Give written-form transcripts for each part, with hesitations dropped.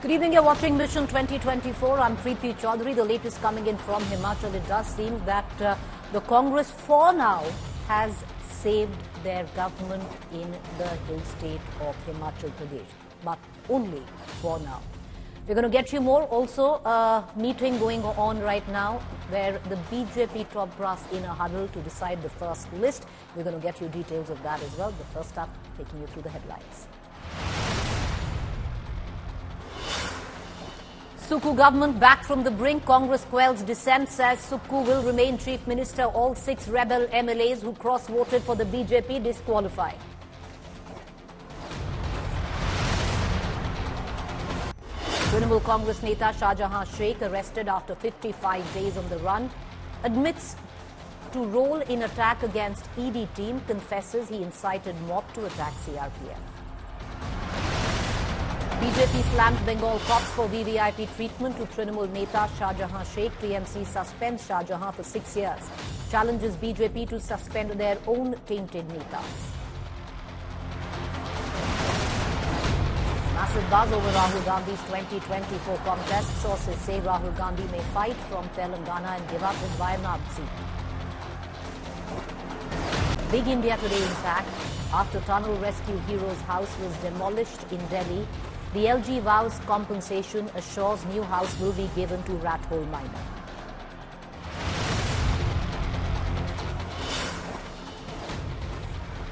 Good evening, you're watching Mission 2024. I'm Preet Choudhary. The latest coming in from Himachal. It does seem that the Congress for now has saved their government in the hill state of Himachal Pradesh, but only for now. We're going to get you more. Also, a meeting going on right now where the BJP top brass in a huddle to decide the first list. We're going to get you details of that as well. But first up, taking you through the headlines. Sukhu government back from the brink. Congress quells dissent, says Sukhu will remain chief minister. All 6 rebel MLAs who cross-voted for the BJP disqualified. Trinamool Congress Neta Shahjahan Sheikh arrested after 55 days on the run. Admits to role in attack against ED team. Confesses he incited mob to attack CRPF. BJP slams Bengal cops for VVIP treatment to Trinamool Neta Shahjahan Sheikh. TMC suspends Shahjahan for 6 years. Challenges BJP to suspend their own tainted netas. Massive buzz over Rahul Gandhi's 2024 contest. Sources say Rahul Gandhi may fight from Telangana and give up his Wayanad seat. Big India Today impact. After tunnel rescue hero's house was demolished in Delhi, the LG vows compensation, assures new house will be given to rat hole miner.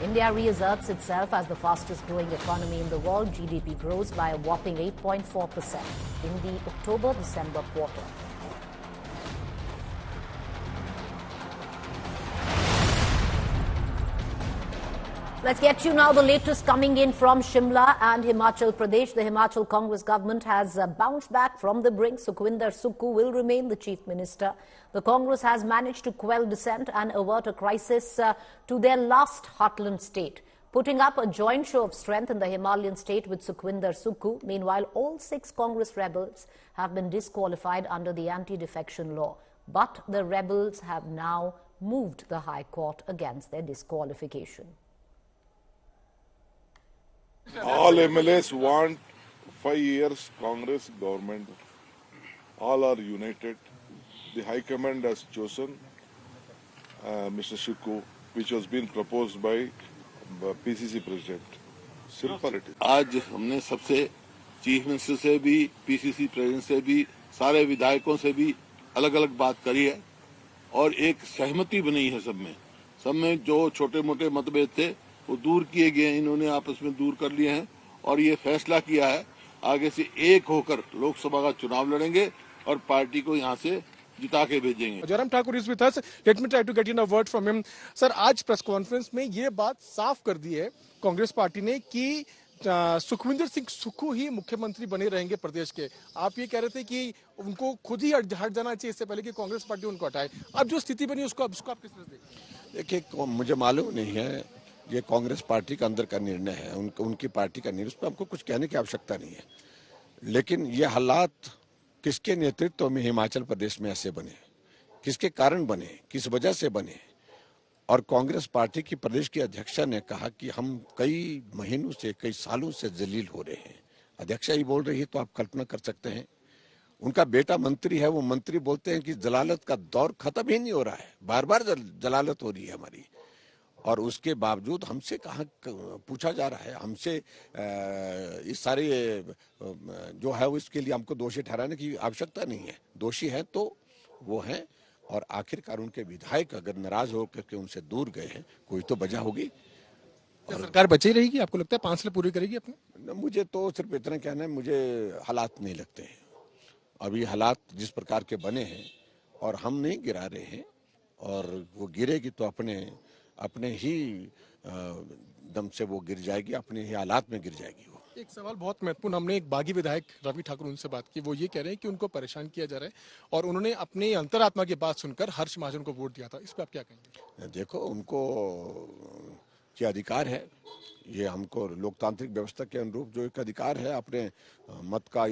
India reasserts itself as the fastest growing economy in the world. GDP grows by a whopping 8.4% in the October-December quarter. Let's get you now the latest coming in from Shimla and Himachal Pradesh. The Himachal Congress government has bounced back from the brink. Sukhwinder Singh will remain the chief minister. The Congress has managed to quell dissent and avert a crisis to their last heartland state, putting up a joint show of strength in the Himalayan state with Sukhwinder Singh. Meanwhile, all 6 Congress rebels have been disqualified under the anti-defection law. But the rebels have now moved the High Court against their disqualification. All MLAs want 5 years Congress government. All are united. The High Command has chosen Mr. Sukhu, which was being proposed by PCC President. Simple it is. आज हमने सबसे chief minister से भी, PCC president से भी, सारे विधायकों से भी अलग अलग बात करी है और एक सहमति बनी है सब में जो छोटे मोटे मतभेद थे वो दूर किए गए, इन्होंने आपस में दूर कर लिए हैं और ये फैसला किया है आगे से एक होकर लोकसभा का चुनाव लड़ेंगे और पार्टी को यहाँ से जिता के भेजेंगे। Jairam Thakur is with us, let me try to get in a word from him. Sir, आज प्रेस कॉन्फ्रेंस में ये बात साफ कर दी है कांग्रेस पार्टी ने कि सुखविंदर सिंह सुक्खू ही मुख्यमंत्री बने रहेंगे प्रदेश के। आप ये कह रहे थे कि उनको खुद ही हट जाना चाहिए इससे पहले कि कांग्रेस पार्टी उनको हटाए। अब जो स्थिति बनी उसको आप किस तरह देखिए? देखिए, मुझे मालूम नहीं है, ये कांग्रेस पार्टी का अंदर का निर्णय है, उनकी पार्टी का निर्णय, उस पर हमको कुछ कहने की आवश्यकता नहीं है। लेकिन ये हालात किसके नेतृत्व में हिमाचल प्रदेश में ऐसे बने, किसके कारण बने, किस वजह से बने? और कांग्रेस पार्टी की प्रदेश की अध्यक्षा ने कहा कि हम कई महीनों से, कई सालों से जलील हो रहे हैं। अध्यक्षा ही बोल रही है तो आप कल्पना कर सकते हैं। उनका बेटा मंत्री है, वो मंत्री बोलते हैं कि जलालत का दौर खत्म ही नहीं हो रहा है, बार बार जलालत हो रही है हमारी। और उसके बावजूद हमसे कहाँ पूछा जा रहा है, हमसे इस सारे जो है उसके लिए हमको दोषी ठहराने की आवश्यकता नहीं है। दोषी है तो वो हैं और आखिरकार उनके विधायक अगर नाराज हो करके उनसे दूर गए हैं, कोई तो वजह होगी। और सरकार बची रहेगी, आपको लगता है 5 साल पूरी करेगी अपने? मुझे तो सिर्फ इतना कहना है, मुझे हालात नहीं लगते हैं। अभी हालात जिस प्रकार के बने हैं और हम नहीं गिरा रहे हैं, और वो गिरेगी तो अपने ही दम से वो गिर जाएगी, अपने ही हालात में गिर जाएगी वो। एक सवाल बहुत महत्वपूर्ण, हमने एक बागी विधायक रवि ठाकुर उनसे बात की, वो ये कह रहे हैं कि उनको परेशान किया जा रहा है और उन्होंने अपने अंतरात्मा की बात सुनकर हर्ष महाजन को वोट दिया था। इस पर आप क्या कहेंगे? देखो, उनको क्या अधिकार है, ये हमको लोकतांत्रिक व्यवस्था के अनुरूप जो एक अधिकार है अपने मत का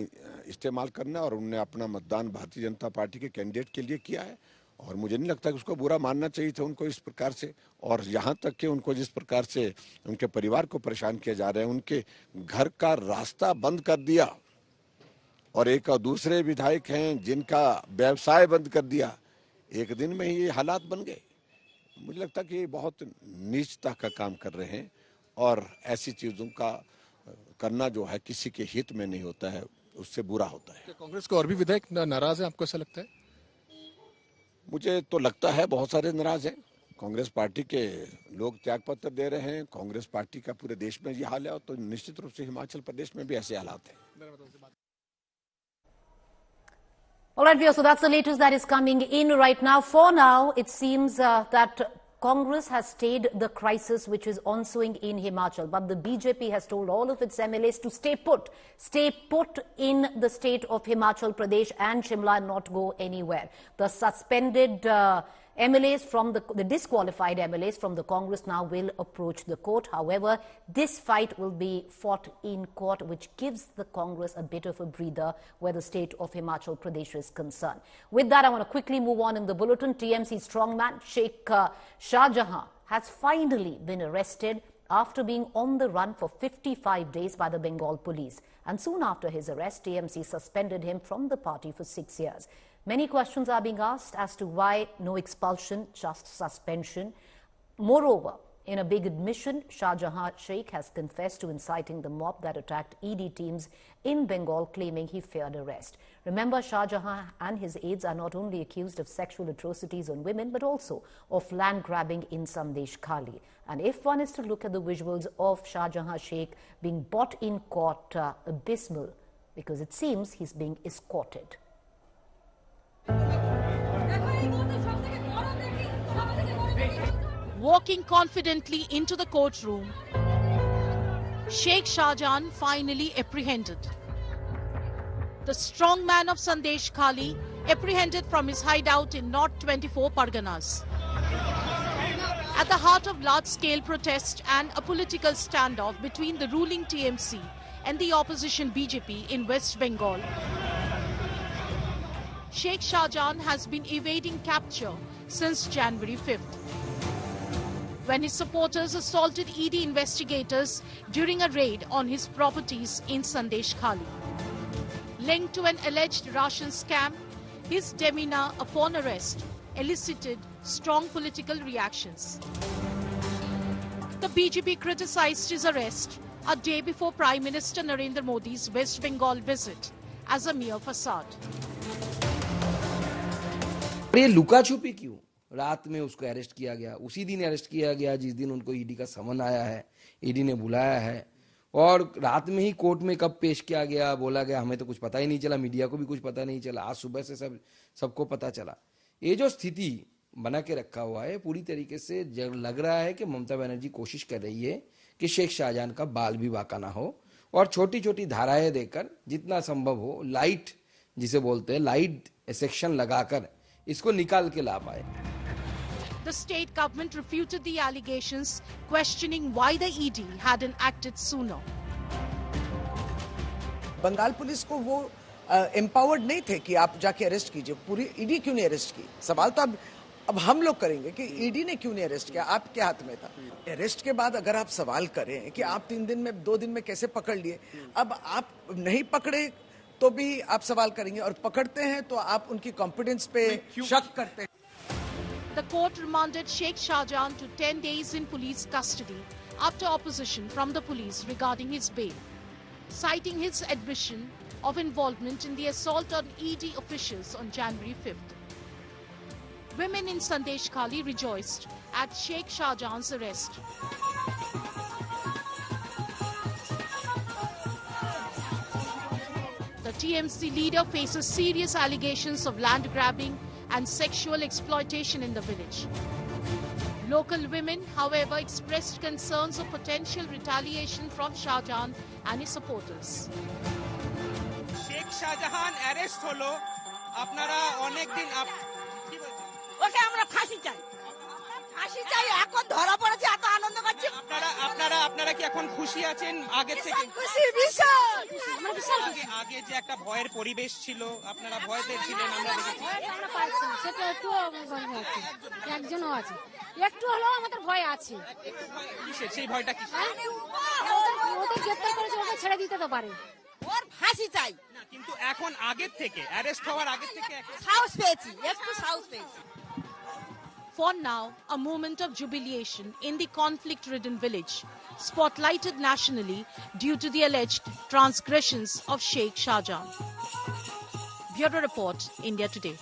इस्तेमाल करना, और उनने अपना मतदान भारतीय जनता पार्टी के कैंडिडेट के लिए किया है और मुझे नहीं लगता कि उसको बुरा मानना चाहिए था उनको इस प्रकार से। और यहाँ तक कि उनको जिस प्रकार से उनके परिवार को परेशान किया जा रहा है, उनके घर का रास्ता बंद कर दिया, और एक दूसरे विधायक हैं जिनका व्यवसाय बंद कर दिया, एक दिन में ही ये हालात बन गए। मुझे लगता है कि ये बहुत नीचता का काम कर रहे हैं और ऐसी चीजों का करना जो है किसी के हित में नहीं होता है, उससे बुरा होता है। कांग्रेस के और भी विधायक नाराज हैं, आपको ऐसा लगता है? मुझे तो लगता है बहुत सारे नाराज हैं। कांग्रेस पार्टी के लोग त्यागपत्र दे रहे हैं। कांग्रेस पार्टी का पूरे देश में ये हाल है, तो निश्चित रूप से हिमाचल प्रदेश में भी ऐसे हालात हैं। All right, Vio, so that's the latest that is coming in right now. For now, it seems that Congress has stayed the crisis which is ensuing in Himachal. But the BJP has told all of its MLAs to stay put in the state of Himachal Pradesh and Shimla and not go anywhere. The suspended MLAs from the disqualified MLAs from the Congress now will approach the court. However, this fight will be fought in court, which gives the Congress a bit of a breather where the state of Himachal Pradesh is concerned. With that, I want to quickly move on in the bulletin. TMC strongman Sheikh Shah Jahan has finally been arrested after being on the run for 55 days by the Bengal police. And soon after his arrest, TMC suspended him from the party for 6 years. Many questions are being asked as to why no expulsion, just suspension. Moreover, in a big admission, Shah Jahan Sheikh has confessed to inciting the mob that attacked ED teams in Bengal, claiming he feared arrest. Remember, Shah Jahan and his aides are not only accused of sexual atrocities on women, but also of land grabbing in Sandesh Khali. And if one is to look at the visuals of Shah Jahan Sheikh being brought in court, abysmal, because it seems he's being escorted. Walking confidently into the courtroom, Sheikh Shah Jahan finally apprehended. The strong man of Sandesh Khali apprehended from his hideout in North 24 Parganas. At the heart of large-scale protest and a political standoff between the ruling TMC and the opposition BJP in West Bengal, Sheikh Shah Jahan has been evading capture since January 5th, when his supporters assaulted ED investigators during a raid on his properties in Sandesh Khali. Linked to an alleged Russian scam, his demeanor upon arrest elicited strong political reactions. The BJP criticized his arrest a day before Prime Minister Narendra Modi's West Bengal visit as a mere facade. ये लुका छुपी क्यों? रात में उसको arrest किया गया, उसी दिन अरेस्ट किया गया जिस दिन उनको ईडी का समन आया है, ईडी ने बुलाया है, और रात में ही कोर्ट में कब पेश किया गया बोला गया हमें तो कुछ पता ही नहीं चला, मीडिया को भी कुछ पता नहीं चला, आज सुबह से सबको पता चला। ये जो स्थिति बना के रखा हुआ है पूरी तरीके से लग रहा है कि ममता बनर्जी कोशिश कर रही है कि शेख शाहजहां का बाल भी बाका ना हो और छोटी छोटी धाराएं देकर जितना संभव हो लाइट, जिसे बोलते हैं लाइट सेक्शन लगाकर इसको निकाल के ला पाए। The state government refuted the allegations, questioning why the ED hadn't acted sooner. Bengal police को वो एम्पावर्ड नहीं थे कि आप जाके अरेस्ट कीजिए, पूरी ईडी क्यों नहीं अरेस्ट की? सवाल तो अब हम लोग करेंगे कि ईडी ने क्यों नहीं अरेस्ट किया, आपके हाथ में था। अरेस्ट के बाद अगर आप सवाल करें कि आप 3 दिन में 2 दिन में कैसे पकड़ लिए, अब आप नहीं पकड़े तो भी आप सवाल करेंगे और पकड़ते हैं तो आप उनकी कॉन्फिडेंस पे शक करते हैं। The court remanded Sheikh Shah Jahan to 10 days in police custody after opposition from the police regarding his bail, citing his admission of involvement in the assault on ED officials on January 5th. Women in Sandesh Khali rejoiced at Sheikh Shah Jahan's arrest. The TMC leader faces serious allegations of land grabbing and sexual exploitation in the village. Local women, however, expressed concerns of potential retaliation from Shah Jahan and his supporters. Sheikh Shah Jahan arrest holo, apnara onek din ki bolchen? ওকে আমরা ফাঁসি চাই এখন ধরা পড়েছে এত আনন্দ করছি আপনারা কি এখন খুশি আছেন আগে থেকে? খুশি বিশাল আগে যে একটা ভয়ের পরিবেশ ছিল, আপনারা ভয় পেয়েছিলেন, আমরা দেখেছি। আমরা পাচ্ছি সেটা একটু ভয় আছে, একজনও আছে, একটু হলেও আমাদের ভয় আছে। সেই ভয়টা কি? ওদের গ্রেফতার করেছে, ওকে ছেড়ে দিতে তো পারে। ফাঁসি চাই না কিন্তু এখন আগের থেকে অ্যারেস্ট হওয়ার আগের থেকে সাহস পেয়েছি একটু সাহস পেয়েছি For now, a moment of jubilation in the conflict-ridden village, spotlighted nationally due to the alleged transgressions of Sheikh Shahjahan. Bureau Report, India Today.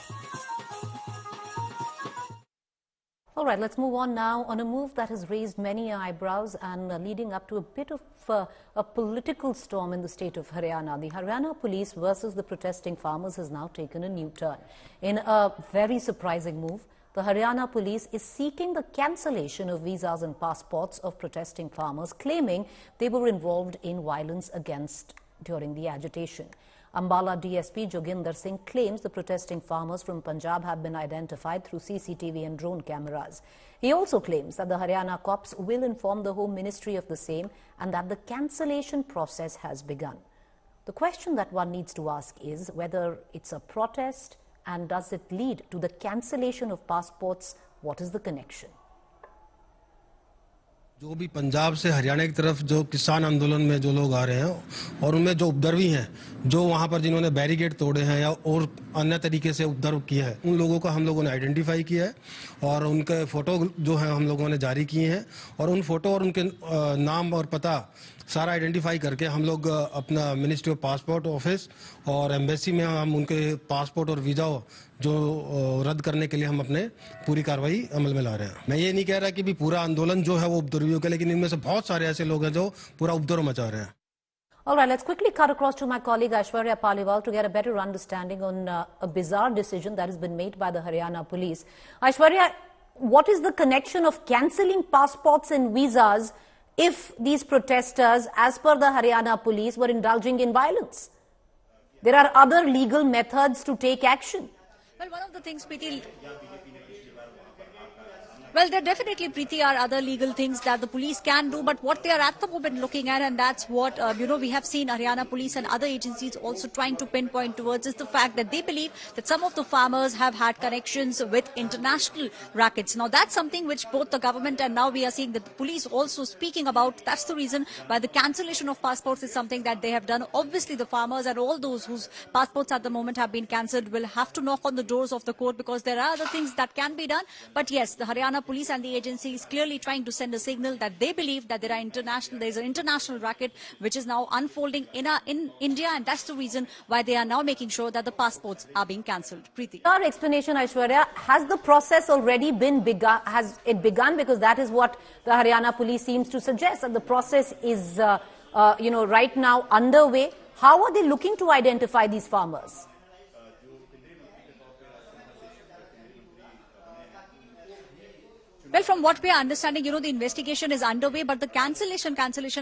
All right, let's move on now on a move that has raised many eyebrows and leading up to a bit of a political storm in the state of Haryana. The Haryana police versus the protesting farmers has now taken a new turn. In a very surprising move, the Haryana police is seeking the cancellation of visas and passports of protesting farmers, claiming they were involved in violence during the agitation. Ambala DSP Choudhary Singh claims the protesting farmers from Punjab have been identified through CCTV and drone cameras. He also claims that the Haryana cops will inform the Home Ministry of the same and that the cancellation process has begun. The question that one needs to ask is whether it's a protest and does it lead to the cancellation of passports? What is the connection? जो भी पंजाब से हरियाणा की तरफ जो किसान आंदोलन में जो लोग आ रहे हैं और उनमें जो उपद्रवी हैं, जो वहां पर जिन्होंने बैरिकेड तोड़े हैं या और अन्य तरीके से उपद्रव किया है, उन लोगों को हम लोगों ने आइडेंटिफाई किया है और उनके फोटो जो है हम लोगों ने जारी किए हैं और उन फोटो और उनके नाम और पता सारा आइडेंटिफाई करके हम लोग अपना मिनिस्ट्री ऑफ पासपोर्ट ऑफिस और एम्बेसी में हम उनके पासपोर्ट और वीज़ा जो रद्द करने के लिए हम अपने पूरी कार्रवाई अमल में ला रहे हैं। मैं ये नहीं कह रहा कि भी पूरा आंदोलन जो है वो उपद्रवियों का, लेकिन इनमें से बहुत सारे ऐसे लोग हैं जो पूरा उपद्रव मचा रहे हैं। All right, let's quickly cut across to my colleague Aishwarya Paliwal to get a better understanding on a bizarre decision that has been made by the Haryana police. Aishwarya, what is the connection of cancelling passports and visas if these protesters, as per the Haryana police, were indulging in violence? There are other legal methods to take action. Well, one of the things, Preet, well, there definitely, Preeti, are other legal things that the police can do, but what they are at the moment looking at, and that's what, we have seen Haryana police and other agencies also trying to pinpoint towards, is the fact that they believe that some of the farmers have had connections with international rackets. Now, that's something which both the government and now we are seeing that the police also speaking about. That's the reason why the cancellation of passports is something that they have done. Obviously, the farmers and all those whose passports at the moment have been cancelled will have to knock on the doors of the court because there are other things that can be done. But yes, the Haryana police and the agency is clearly trying to send a signal that they believe that there is an international racket which is now unfolding in India, and that's the reason why they are now making sure that the passports are being cancelled. Preeti. Our explanation, Aishwarya, has the process already been begun? Has it begun? Because that is what the Haryana police seems to suggest, that the process is, right now underway. How are they looking to identify these farmers? Well, from what we are understanding, the investigation is underway, but the cancellation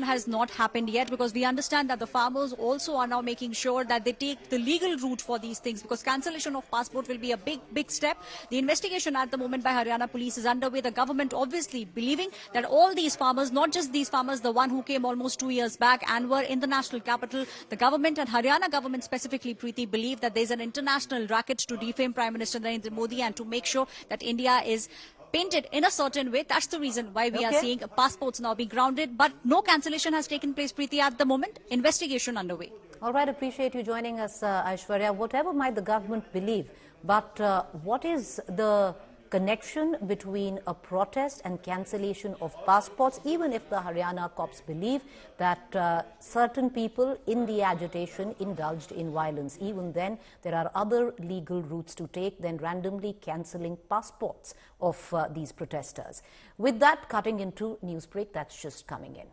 has not happened yet because we understand that the farmers also are now making sure that they take the legal route for these things because cancellation of passport will be a big step. The investigation at the moment by Haryana police is underway. The government obviously believing that all these farmers, not just these farmers, the one who came almost 2 years back and were in the national capital, the government and Haryana government specifically, Preeti, believe that there's an international racket to defame Prime Minister Narendra Modi and to make sure that India is painted in a certain way. That's the reason why we are seeing passports now be grounded. But no cancellation has taken place, Preeti, at the moment. Investigation underway. All right, appreciate you joining us, Aishwarya. Whatever might the government believe, but what is the connection between a protest and cancellation of passports, even if the Haryana cops believe that certain people in the agitation indulged in violence? Even then, there are other legal routes to take than randomly cancelling passports of these protesters. With that, cutting into news break that's just coming in.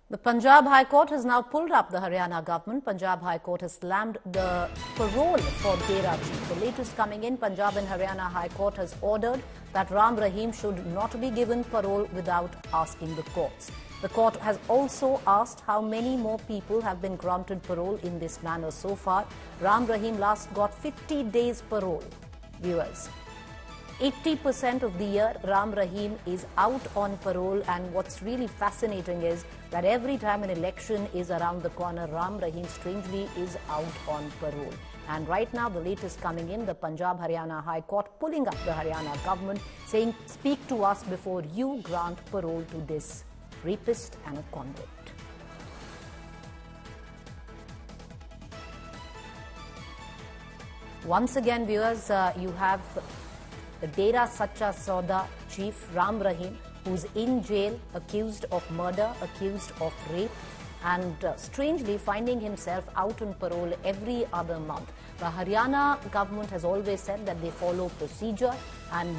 The Punjab High Court has now pulled up the Haryana government. Punjab High Court has slammed the parole for Dera Chief. The latest coming in, Punjab and Haryana High Court has ordered that Ram Rahim should not be given parole without asking the courts. The court has also asked how many more people have been granted parole in this manner so far. Ram Rahim last got 50 days parole. Viewers, 80% of the year, Ram Rahim is out on parole, and what's really fascinating is that every time an election is around the corner, Ram Rahim strangely is out on parole. And right now, the latest coming in, the Punjab-Haryana High Court pulling up the Haryana government, saying, speak to us before you grant parole to this rapist and a convict. Once again, viewers, you have the Dera Sacha Sauda chief Ram Rahim, who's in jail, accused of murder, accused of rape, and strangely finding himself out on parole every other month. The Haryana government has always said that they follow procedure and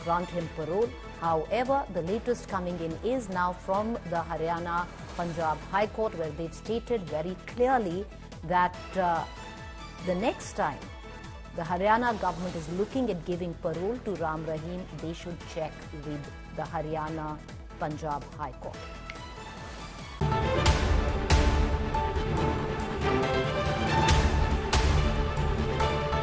grant him parole. However, the latest coming in is now from the Haryana Punjab High Court, where they've stated very clearly that the next time the Haryana government is looking at giving parole to Ram Rahim, they should check with the Haryana Punjab High Court.